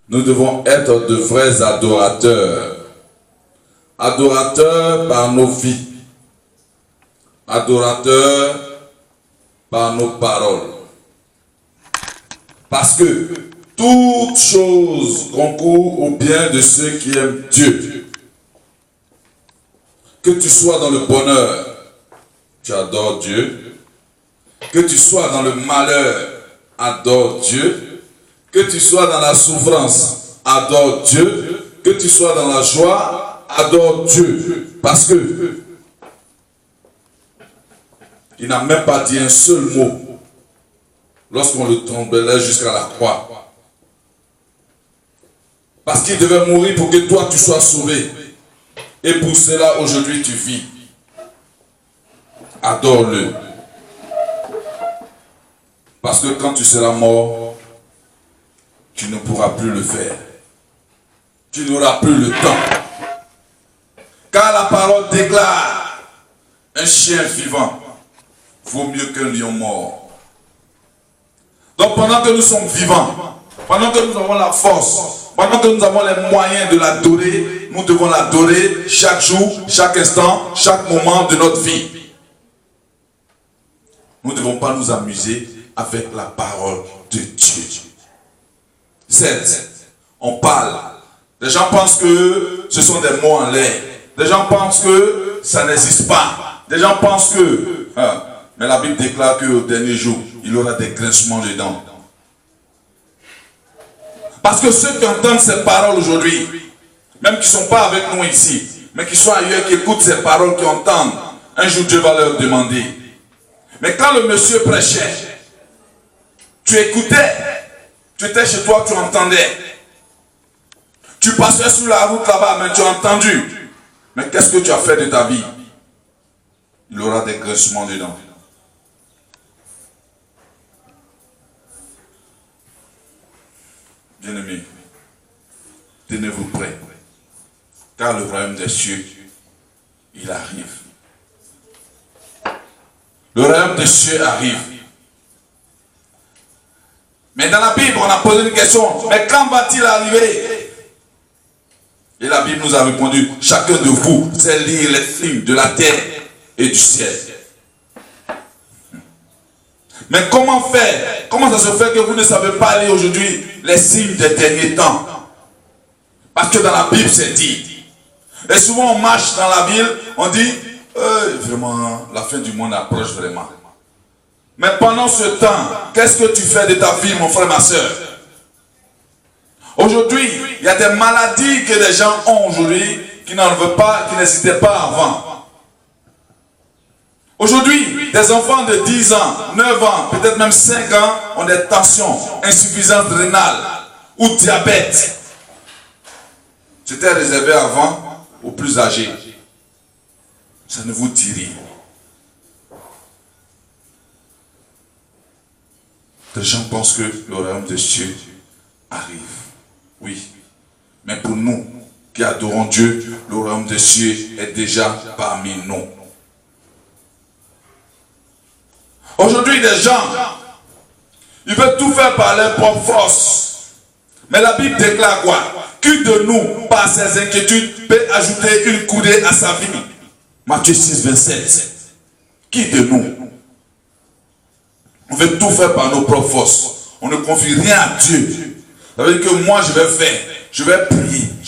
Nous devons être de vrais adorateurs. Adorateurs par nos vies. Adorateurs par nos paroles. Parce que toute chose concourt au bien de ceux qui aiment Dieu. Que tu sois dans le bonheur, tu adores Dieu. Que tu sois dans le malheur, adore Dieu. Que tu sois dans la souffrance, adore Dieu. Que tu sois dans la joie, adore Dieu. Parce que il n'a même pas dit un seul mot lorsqu'on le tombait jusqu'à la croix. Parce qu'il devait mourir pour que toi tu sois sauvé. Et pour cela aujourd'hui tu vis. Adore-le. Parce que quand tu seras mort, tu ne pourras plus le faire. Tu n'auras plus le temps. Car la parole déclare, un chien vivant vaut mieux qu'un lion mort. Donc pendant que nous sommes vivants, pendant que nous avons la force, pendant que nous avons les moyens de l'adorer, nous devons l'adorer chaque jour, chaque instant, chaque moment de notre vie. Nous ne devons pas nous amuser avec la parole de Dieu. Certes, on parle. Les gens pensent que ce sont des mots en l'air. Les gens pensent que ça n'existe pas. Les gens pensent que... mais la Bible déclare qu'au dernier jour, il y aura des grincements dedans. Parce que ceux qui entendent ces paroles aujourd'hui, même qui ne sont pas avec nous ici, mais qui sont ailleurs, qui écoutent ces paroles, qui entendent, un jour Dieu va leur demander. Mais quand le monsieur prêchait, tu écoutais, tu étais chez toi, tu entendais. Tu passais sur la route là-bas, mais tu as entendu. Mais qu'est-ce que tu as fait de ta vie? Il y aura des grincements dedans. Bien-aimés, tenez-vous prêts, car le royaume des cieux, il arrive. Le royaume des cieux arrive. Mais dans la Bible, on a posé une question, mais quand va-t-il arriver? Et la Bible nous a répondu, chacun de vous sait lire les signes de la terre et du ciel. Mais comment faire? Comment ça se fait que vous ne savez pas lire aujourd'hui les signes des derniers temps? Parce que dans la Bible, c'est dit. Et souvent, on marche dans la ville, on dit, vraiment, la fin du monde approche vraiment. Mais pendant ce temps, qu'est-ce que tu fais de ta vie, mon frère, ma soeur? Aujourd'hui, il y a des maladies que les gens ont aujourd'hui, qui n'en veulent pas, qui n'existaient pas avant. Aujourd'hui, des enfants de 10 ans, 9 ans, peut-être même 5 ans, ont des tensions, insuffisance rénale ou diabète. C'était réservé avant aux plus âgés. Ça ne vous dit rien. Les gens pensent que le royaume des cieux arrive. Oui. Mais pour nous qui adorons Dieu, le royaume des cieux est déjà parmi nous. Aujourd'hui, les gens, ils veulent tout faire par leur propre force. Mais la Bible déclare quoi? Qui de nous, par ses inquiétudes, peut ajouter une coudée à sa vie? Matthieu 6, 27. Qui de nous? On veut tout faire par nos propres forces. On ne confie rien à Dieu. Ça veut dire que moi, je vais faire. Je vais prier.